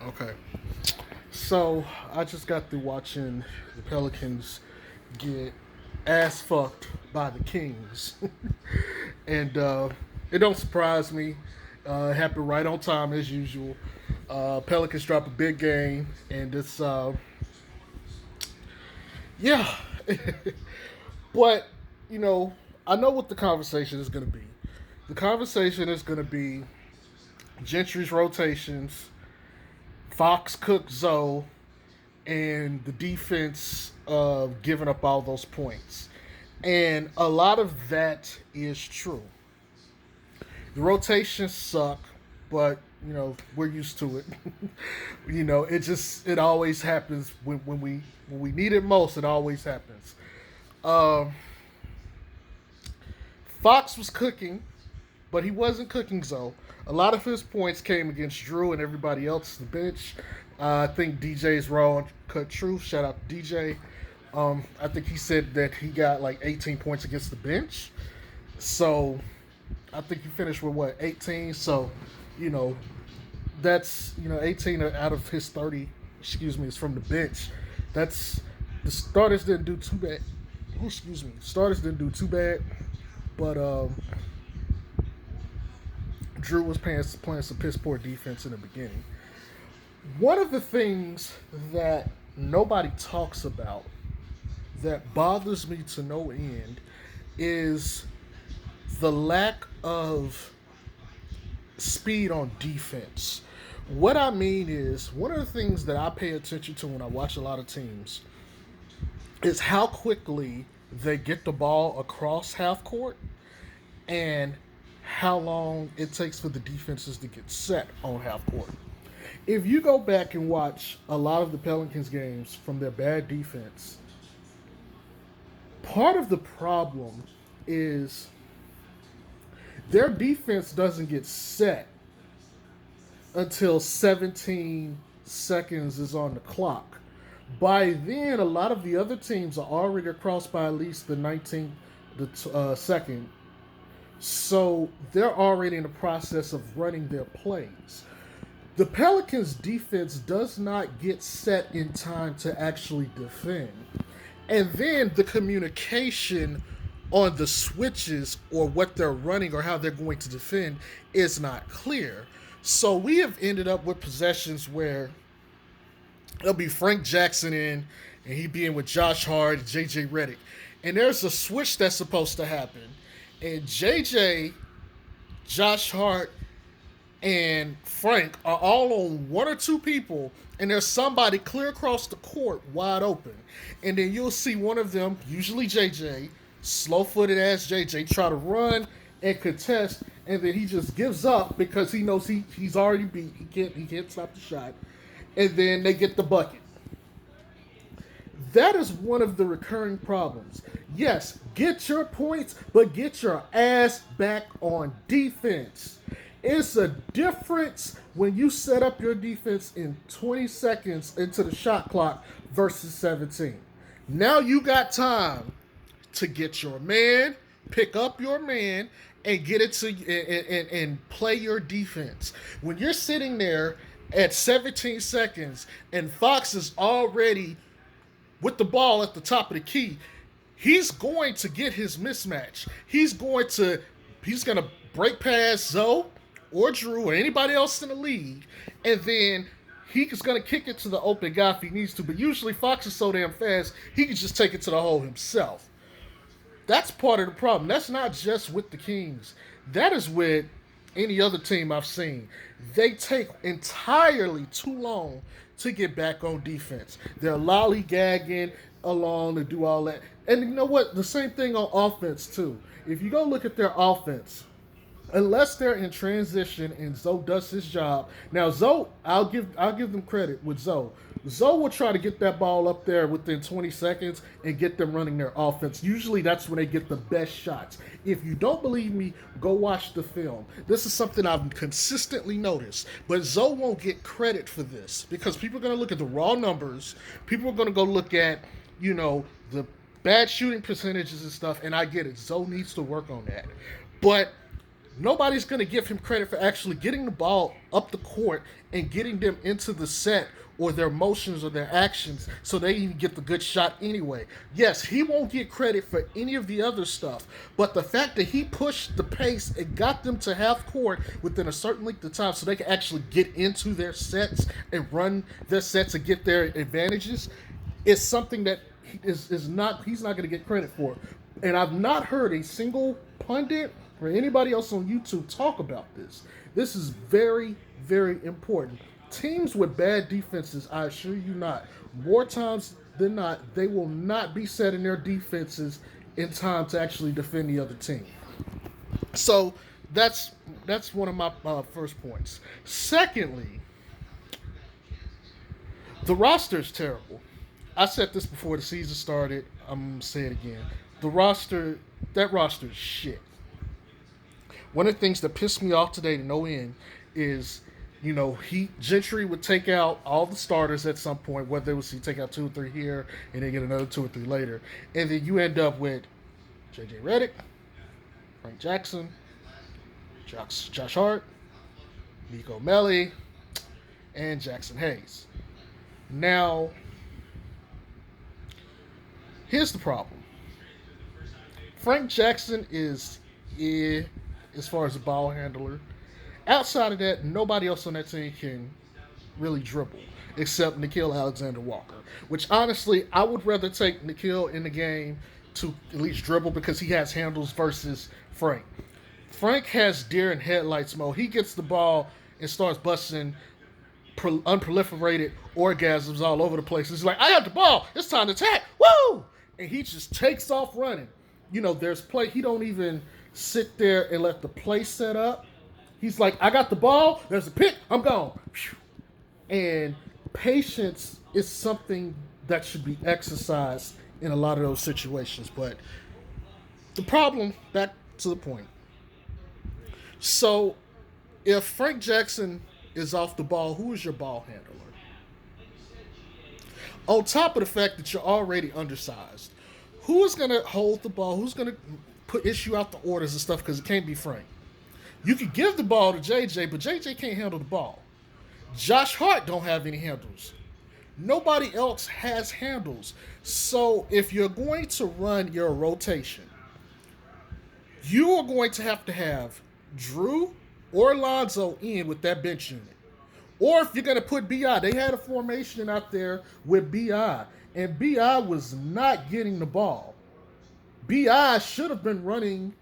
Okay. So I just got through watching the Pelicans get ass fucked by the Kings, and it don't surprise me. It happened right on time as usual. Pelicans drop a big game, and it's yeah. But you know, I know what the conversation is going to be. The conversation is going to be Gentry's rotations, Fox, Cook, Zoe, and the defense of giving up all those points. And a lot of that is true. The rotations suck, but we're used to it. It always happens when we need it most. It always happens. Um, Fox was cooking, but he wasn't cooking Zoe. A lot of his points came against Drew and everybody else, the bench. I think DJ's raw and cut truth. Shout out to DJ. I think he said that he got like 18 points against the bench. So I think he finished with what, 18. So you know that's 18 out of his 30. Excuse me, is from the bench. That's the starters didn't do too bad. Excuse me, starters didn't do too bad, but Drew was playing some piss poor defense in the beginning. One of the things that nobody talks about that bothers me to no end is the lack of speed on defense. What I mean is, one of the things that I pay attention to when I watch a lot of teams is how quickly they get the ball across half court and how long it takes for the defenses to get set on half court. If you go back and watch a lot of the Pelicans games from their bad defense, part of the problem is their defense doesn't get set until 17 seconds is on the clock. By then, a lot of the other teams are already across by at least the 19th second. So they're already in the process of running their plays. The Pelicans' defense does not get set in time to actually defend. And then the communication on the switches or what they're running or how they're going to defend is not clear. So we have ended up with possessions where it'll be Frank Jackson in and he be in with Josh Hart and JJ Redick. And there's a switch that's supposed to happen. And JJ, Josh Hart, and Frank are all on one or two people, and there's somebody clear across the court wide open. And then you'll see one of them, usually JJ, slow footed ass JJ, try to run and contest, and then he just gives up because he knows he's already beat. He can't stop the shot. And then they get the bucket. That is one of the recurring problems. Yes, get your points, but get your ass back on defense. It's a difference when you set up your defense in 20 seconds into the shot clock versus 17. Now you got time to get your man, pick up your man, and get it to and play your defense. When you're sitting there at 17 seconds and Fox is already with the ball at the top of the key, he's going to get his mismatch. He's going to break past Zoe or Drew or anybody else in the league, and then he's going to kick it to the open guy if he needs to. But usually Fox is so damn fast, he can just take it to the hole himself. That's part of the problem. That's not just with the Kings. That is with any other team I've seen. They take entirely too long to get back on defense. They're lollygagging along to do all that. And you know what? The same thing on offense, too. If you go look at their offense, unless they're in transition and Zoe does his job. Now Zoe, I'll give them credit with Zoe. Zoe will try to get that ball up there within 20 seconds and get them running their offense. Usually that's when they get the best shots. If you don't believe me, go watch the film. This is something I've consistently noticed. But Zoe won't get credit for this because people are going to look at the raw numbers. People are going to go look at, the bad shooting percentages and stuff. And I get it. Zoe needs to work on that. But Nobody's going to give him credit for actually getting the ball up the court and getting them into the set or their motions or their actions so they even get the good shot anyway. Yes, he won't get credit for any of the other stuff, but the fact that he pushed the pace and got them to half court within a certain length of time so they can actually get into their sets and run their sets and get their advantages is something that is not he's not going to get credit for. And I've not heard a single pundit or anybody else on YouTube talk about this. This is very, very important. Teams with bad defenses, I assure you not, more times than not, they will not be setting their defenses in time to actually defend the other team. So that's one of my first points. Secondly, the roster is terrible. I said this before the season started. I'm gonna say it again. That roster is shit. One of the things that pissed me off today to no end is, Gentry would take out all the starters at some point, whether it was he take out 2 or 3 here and then get another 2 or 3 later, and then you end up with J.J. Redick, Frank Jackson, Josh Hart, Nico Melli, and Jackson Hayes. Now, here's the problem. Frank Jackson is as far as a ball handler. Outside of that, nobody else on that team can really dribble except Nickeil Alexander-Walker, which honestly, I would rather take Nickeil in the game to at least dribble because he has handles versus Frank. Frank has deer in headlights mode. He gets the ball and starts busting unproliferated orgasms all over the place. It's like, I got the ball. It's time to attack. Woo! And he just takes off running. There's play. He don't even sit there and let the play set up. He's like, I got the ball. There's a pick. I'm gone. And patience is something that should be exercised in a lot of those situations. But the problem, back to the point. So if Frank Jackson is off the ball, who is your ball handler? On top of the fact that you're already undersized, who is going to hold the ball? Who's going to issue out the orders and stuff? Because it can't be Frank. You could give the ball to JJ, but JJ can't handle the ball. Josh Hart don't have any handles. Nobody else has handles. So if you're going to run your rotation, you are going to have Drew or Lonzo in with that bench unit. Or if you're going to put B.I., they had a formation out there with B.I., and B.I. was not getting the ball. B.I. should have been running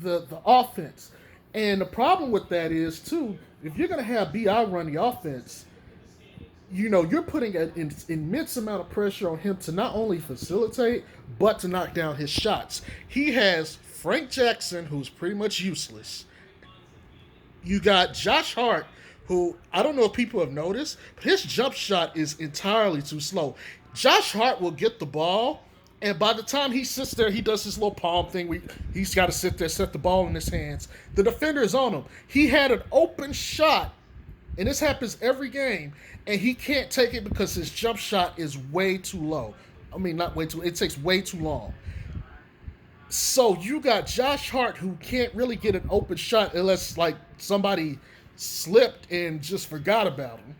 the offense. And the problem with that is, too, if you're going to have B.I. run the offense, you're putting an immense amount of pressure on him to not only facilitate, but to knock down his shots. He has Frank Jackson, who's pretty much useless. You got Josh Hart, who, I don't know if people have noticed, but his jump shot is entirely too slow. Josh Hart will get the ball, and by the time he sits there, he does his little palm thing. He's got to sit there, set the ball in his hands. The defender is on him. He had an open shot, and this happens every game, and he can't take it because his jump shot is way too low. I mean, not way too, it takes way too long. So you got Josh Hart, who can't really get an open shot unless, like, somebody slipped and just forgot about him.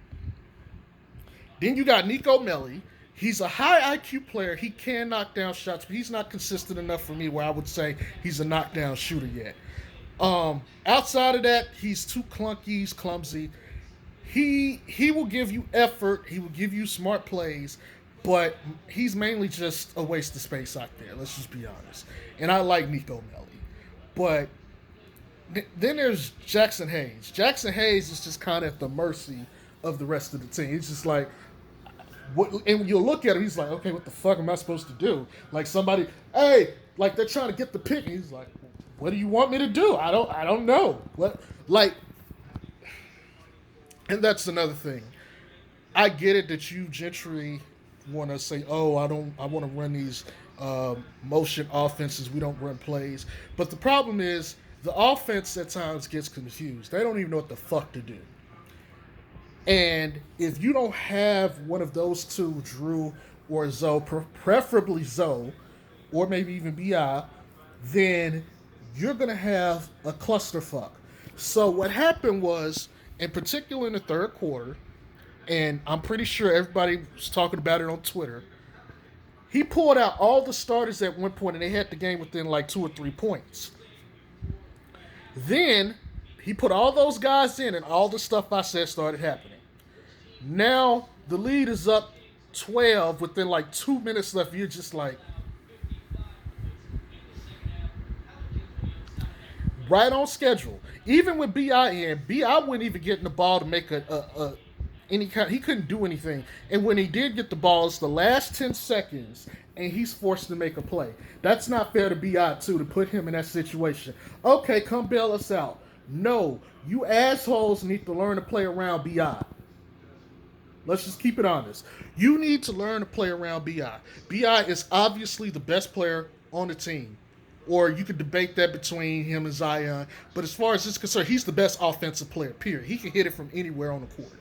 Then you got Nico Melli. He's a high IQ player. He can knock down shots, but he's not consistent enough for me where I would say he's a knockdown shooter yet. Outside of that, he's too clunky. He's clumsy. He will give you effort. He will give you smart plays, but he's mainly just a waste of space out there. Let's just be honest. And I like Nico Melli. But then there's Jackson Hayes. Jackson Hayes is just kind of at the mercy of the rest of the team. It's just like, and when you look at him, he's like, okay, what the fuck am I supposed to do? Like somebody, hey, like they're trying to get the pick. And he's like, what do you want me to do? I don't know. What, like, and that's another thing. I get it that you, Gentry, want to say, oh, I want to run these motion offenses. We don't run plays. But the problem is the offense at times gets confused. They don't even know what the fuck to do. And if you don't have one of those two, Drew or Zoe, preferably Zoe, or maybe even B.I., then you're going to have a clusterfuck. So what happened was, in particular in the third quarter, and I'm pretty sure everybody was talking about it on Twitter, he pulled out all the starters at one point and they had the game within like 2 or 3 points. Then he put all those guys in and all the stuff I said started happening. Now the lead is up 12 within like 2 minutes left. You're just like, right on schedule. Even with BI in, BI wouldn't even get in the ball to make a any kind. He couldn't do anything. And when he did get the ball, it's the last 10 seconds, and he's forced to make a play. That's not fair to BI too, to put him in that situation. Okay, come bail us out. No, you assholes need to learn to play around BI. Let's just keep it honest. You need to learn to play around BI. BI is obviously the best player on the team. Or you could debate that between him and Zion. But as far as this is concerned, he's the best offensive player, period. He can hit it from anywhere on the court.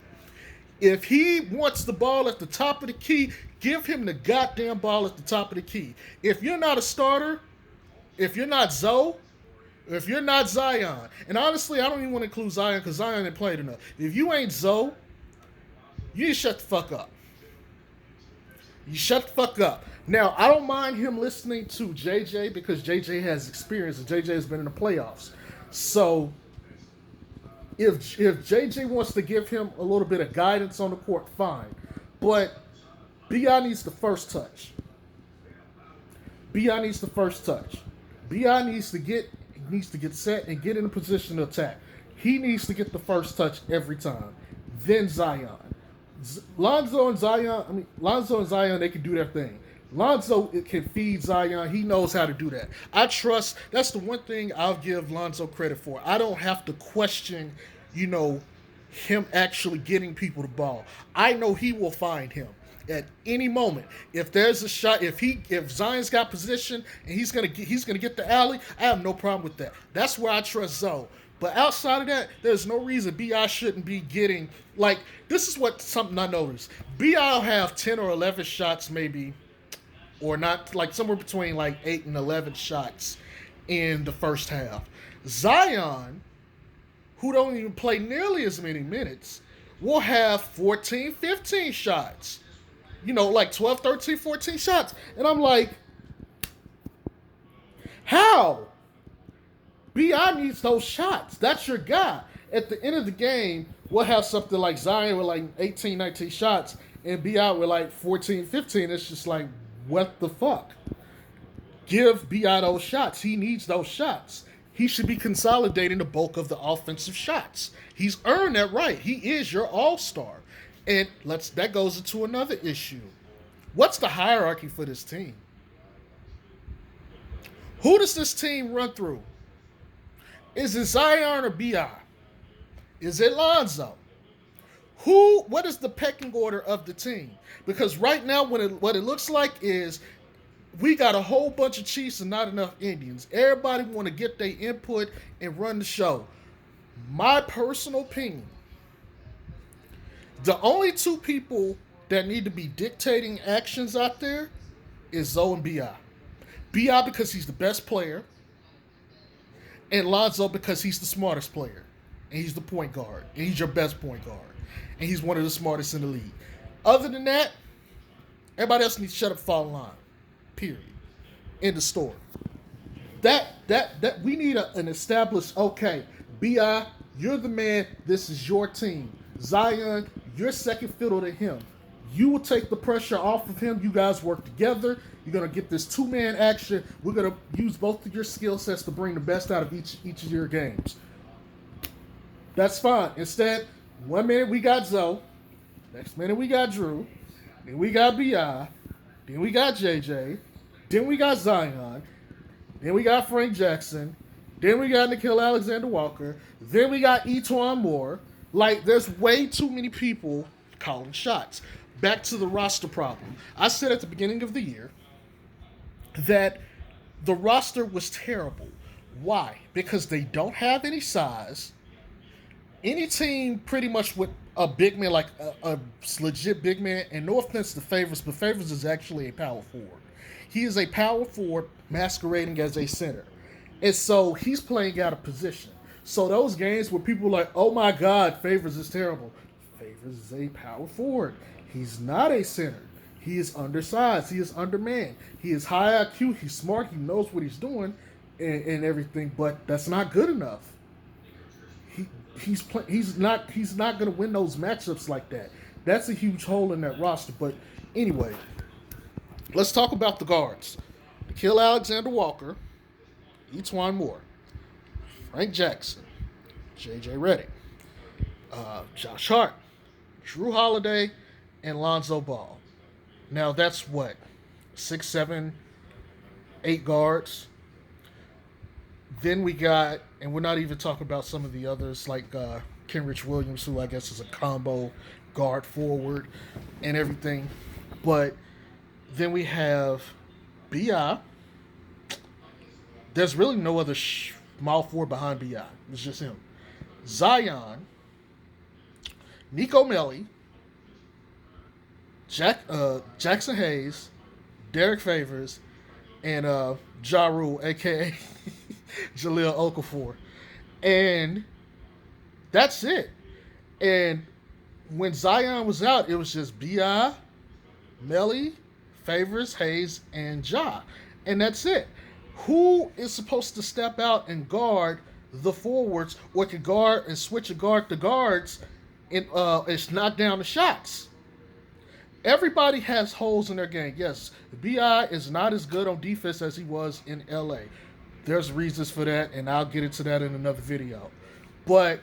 If he wants the ball at the top of the key, give him the goddamn ball at the top of the key. If you're not a starter, if you're not Zoe, if you're not Zion, and honestly, I don't even want to include Zion because Zion ain't played enough. If you ain't Zoe, you need to shut the fuck up. You shut the fuck up. Now, I don't mind him listening to JJ because JJ has experience and JJ has been in the playoffs. So, if JJ wants to give him a little bit of guidance on the court, fine. But BI needs the first touch. BI needs the first touch. BI needs to get set and get in a position to attack. He needs to get the first touch every time. Then Zion. Lonzo and Zion, they can do their thing. Lonzo can feed Zion. He knows how to do that. That's the one thing I'll give Lonzo credit for. I don't have to question, him actually getting people the ball. I know he will find him at any moment. If there's a shot, if Zion's got position and he's gonna get the alley, I have no problem with that. That's where I trust Zoe. But outside of that, there's no reason BI shouldn't be getting, this is something I noticed. BI will have 10 or 11 shots maybe, or not, somewhere between 8 and 11 shots in the first half. Zion, who don't even play nearly as many minutes, will have 14, 15 shots. 12, 13, 14 shots. And I'm like, how? BI needs those shots. That's your guy. At the end of the game, we'll have something like Zion with 18, 19 shots and BI with 14, 15. It's just what the fuck? Give BI those shots. He needs those shots. He should be consolidating the bulk of the offensive shots. He's earned that right. He is your all-star. And that goes into another issue. What's the hierarchy for this team? Who does this team run through? Is it Zion or BI? Is it Lonzo? What is the pecking order of the team? Because right now, what it looks like is we got a whole bunch of Chiefs and not enough Indians. Everybody want to get their input and run the show. My personal opinion, the only two people that need to be dictating actions out there is Zoe and BI. BI because he's the best player, and Lonzo because he's the smartest player, and he's the point guard, and he's your best point guard, and he's one of the smartest in the league. Other than that, everybody else needs to shut up and fall in line. Period. End of story. That we need an established, okay, BI, you're the man, this is your team. Zion, you're second fiddle to him. You will take the pressure off of him. You guys work together. You're going to get this two-man action. We're going to use both of your skill sets to bring the best out of each of your games. That's fine. Instead, 1 minute we got Zoe. Next minute we got Drew. Then we got BI. Then we got JJ. Then we got Zion. Then we got Frank Jackson. Then we got Nickeil Alexander-Walker. Then we got E'Twaun Moore. There's way too many people calling shots. Back to the roster problem. I said at the beginning of the year that the roster was terrible. Why? Because they don't have any size. Any team pretty much with a big man, a legit big man, and no offense to Favors, but Favors is actually a power forward. He is a power forward masquerading as a center. And so he's playing out of position. So those games where people are like, oh my God, Favors is terrible. Favors is a power forward. He's not a center. He is undersized. He is undermanned. He is high IQ. He's smart. He knows what he's doing and everything, but that's not good enough. He he's not going to win those matchups like that. That's a huge hole in that roster. But anyway, let's talk about the guards. Kill Alexander Walker, Etwan Moore, Frank Jackson, J.J. Redick, Josh Hart, Drew Holiday, and Lonzo Ball. Now that's what 6, 7, 8 guards. Then we got, and we're not even talking about some of the others like Kenrich Williams, who I guess is a combo guard forward and everything. But then we have Bi. There's really no other small forward behind Bi. It's just him. Zion, Nico Melli, Jackson Hayes, Derek Favors, and Ja Rule, a.k.a. Jahlil Okafor. And that's it. And when Zion was out, it was just Bi, Melli, Favors, Hayes, and Ja. And that's it. Who is supposed to step out and guard the forwards or can guard and switch and guard the guards and knock down the shots? Everybody has holes in their game. Yes, Bi is not as good on defense as he was in LA. There's reasons for that, and I'll get into that in another video. But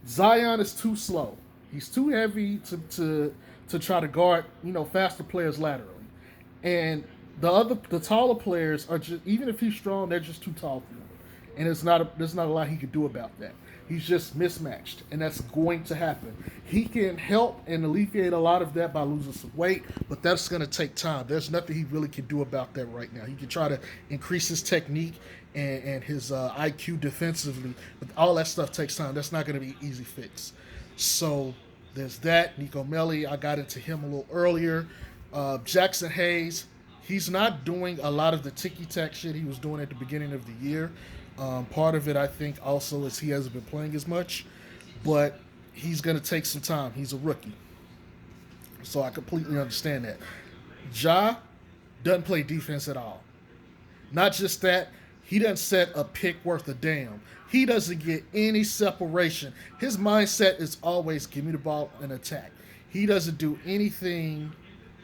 Zion is too slow. He's too heavy to try to guard, faster players laterally. And the taller players are just, even if he's strong, they're just too tall for him. And there's not a lot he can do about that. He's just mismatched, and that's going to happen. He can help and alleviate a lot of that by losing some weight, but that's going to take time. There's nothing he really can do about that right now. He can try to increase his technique and his IQ defensively, but all that stuff takes time. That's not going to be an easy fix. So there's that. Nico Melli, I got into him a little earlier. Jackson Hayes, he's not doing a lot of the ticky-tack shit he was doing at the beginning of the year. Part of it, I think, also is he hasn't been playing as much, but he's going to take some time. He's a rookie. So I completely understand that. Ja doesn't play defense at all. Not just that, he doesn't set a pick worth a damn. He doesn't get any separation. His mindset is always give me the ball and attack. He doesn't do anything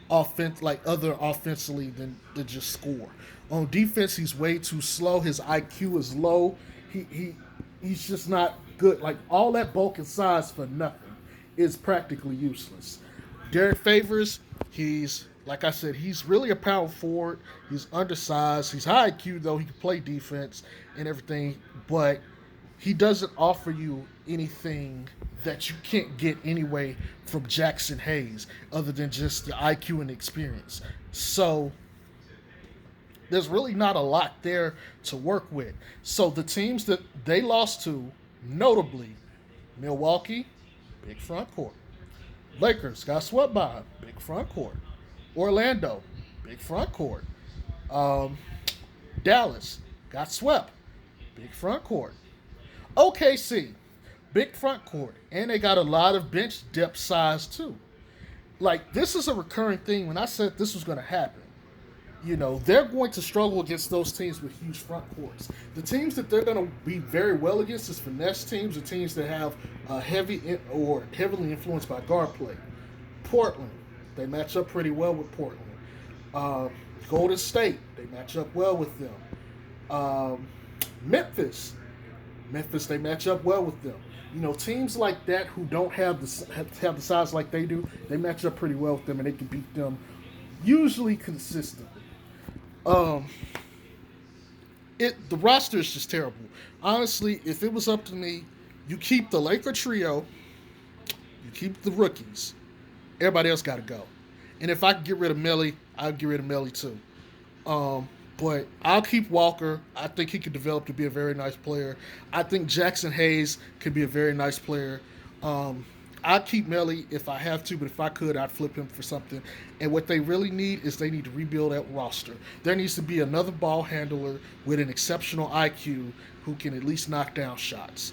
offensively than just score. On defense, he's way too slow. His IQ is low. He's just not good. Like, all that bulk and size for nothing is practically useless. Derek Favors, like I said, he's really a power forward. He's undersized. He's high IQ, though. He can play defense and everything, but he doesn't offer you anything that you can't get anyway from Jackson Hayes other than just the IQ and experience. So there's really not a lot there to work with. So the teams that they lost to, notably Milwaukee, big front court. Lakers got swept by, big front court. Orlando, big front court. Dallas got swept, big front court. OKC, big front court. And they got a lot of bench depth size too. Like, this is a recurring thing. When I said this was going to happen, they're going to struggle against those teams with huge front courts. The teams that they're going to be very well against is finesse teams, or teams that have heavily influenced by guard play. Portland, they match up pretty well with Portland. Golden State, they match up well with them. Memphis, they match up well with them. Teams like that who don't have the size like they do, they match up pretty well with them, and they can beat them usually consistently. The roster is just terrible. Honestly, if it was up to me, you keep the Laker trio, you keep the rookies. Everybody else got to go. And if I could get rid of Melli, I'd get rid of Melli too. But I'll keep Walker. I think he could develop to be a very nice player. I think Jackson Hayes could be a very nice player. I keep Melli if I have to, but if I could, I'd flip him for something. And what they really need is they need to rebuild that roster. There needs to be another ball handler with an exceptional IQ who can at least knock down shots.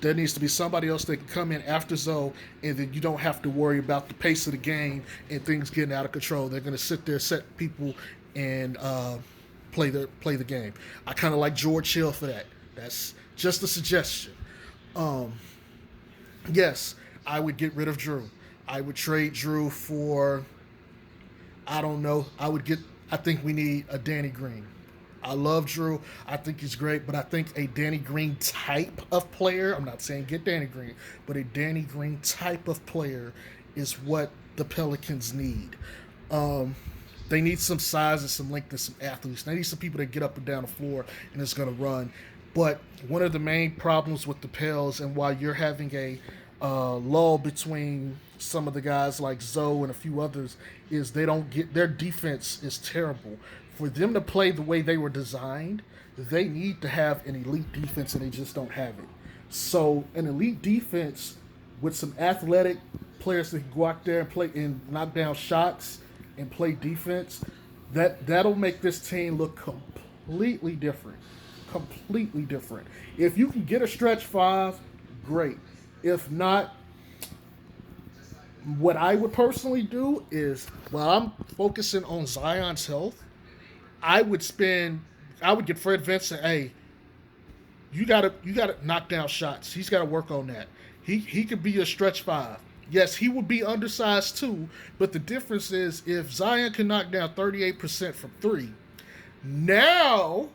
There needs to be somebody else that can come in after Zoe, and then you don't have to worry about the pace of the game and things getting out of control. They're going to sit there, set people, and play the game. I kind of like George Hill for that. That's just a suggestion. Yes, I would get rid of Drew. I would trade Drew for, I don't know. I think we need a Danny Green. I love Drew. I think he's great, but I think a Danny Green type of player, I'm not saying get Danny Green, but a Danny Green type of player is what the Pelicans need. They need some size and some length and some athletes. They need some people that get up and down the floor and is going to run. But one of the main problems with the Pels, and why you're having a lull between some of the guys like Zoe and a few others, is they don't get, their defense is terrible. For them to play the way they were designed, they need to have an elite defense, and they just don't have it. So an elite defense with some athletic players that can go out there and play and knock down shots and play defense, that'll make this team look completely different. Completely different. If you can get a stretch five, great. If not, what I would personally do is, while I'm focusing on Zion's health, I would get Fred Vincent. Hey, you gotta knock down shots. He's got to work on that. He could be a stretch five. Yes, he would be undersized too, but the difference is if Zion can knock down 38% from three, now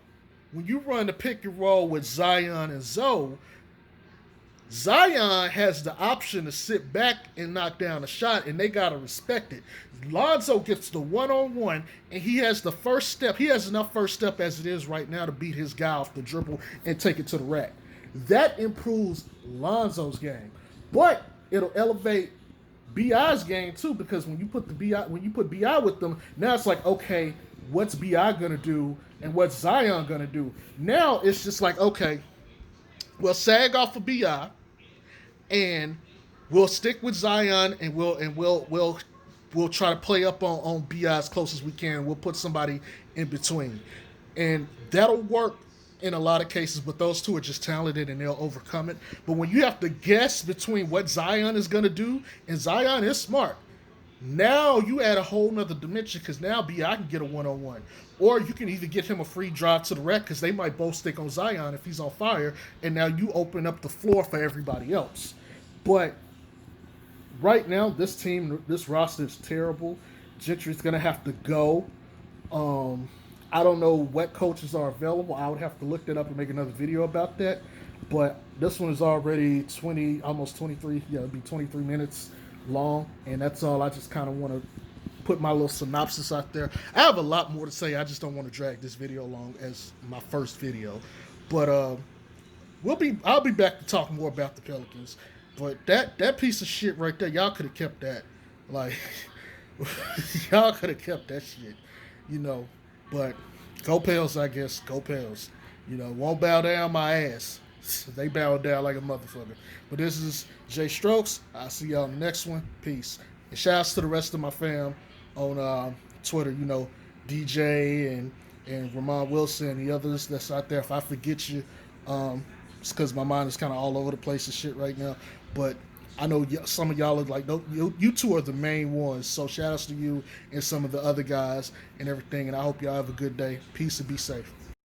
when you run the pick and roll with Zion and Zoe, Zion has the option to sit back and knock down a shot, and they got to respect it. Lonzo gets the one-on-one, and he has the first step. He has enough first step as it is right now to beat his guy off the dribble and take it to the rack. That improves Lonzo's game. But it'll elevate BI's game too, because when you put BI with them, now it's like, okay, what's BI gonna do and what's Zion gonna do? Now it's just like, okay, we'll sag off of BI and we'll stick with Zion, and we'll try to play up on BI as close as we can. We'll put somebody in between, and that'll work in a lot of cases, but those two are just talented and they'll overcome it. But when you have to guess between what Zion is going to do, and Zion is smart, now you add a whole nother dimension, because now BI can get a one-on-one. Or you can either get him a free drive to the rack, because they might both stick on Zion if he's on fire, and now you open up the floor for everybody else. But right now, this roster is terrible. Gentry's going to have to go. I don't know what coaches are available. I would have to look that up and make another video about that. But this one is already almost 23, it'll be 23 minutes long. And that's all. I just kind of want to put my little synopsis out there. I have a lot more to say. I just don't want to drag this video along as my first video. But I'll be back to talk more about the Pelicans. But that piece of shit right there, y'all could have kept that. Like, y'all could have kept that shit, But go Pels, I guess. Go Pels. Won't bow down my ass. They bow down like a motherfucker. But this is Jay Strokes. I'll see y'all in the next one. Peace. And shouts to the rest of my fam on Twitter. DJ and Ramon Wilson and the others that's out there. If I forget you, it's because my mind is kind of all over the place and shit right now. But I know some of y'all are like, no, you two are the main ones. So shout outs to you and some of the other guys and everything. And I hope y'all have a good day. Peace and be safe.